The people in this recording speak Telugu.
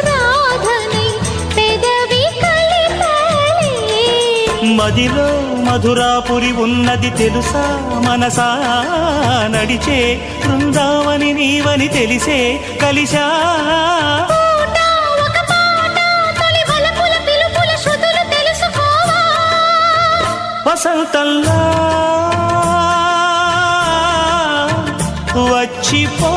రాధనై పెదవి కలిపాలే. మదిలో మధురాపురి ఉన్నది తెలుసా మనసా, నడిచే బృందావని నీవని తెలిసే కలిసా. పూట ఒక పాట తొలి వలపుల పిలుపుల శృతులు తెలుసుకోవా. వసంతంలా వచ్చిపో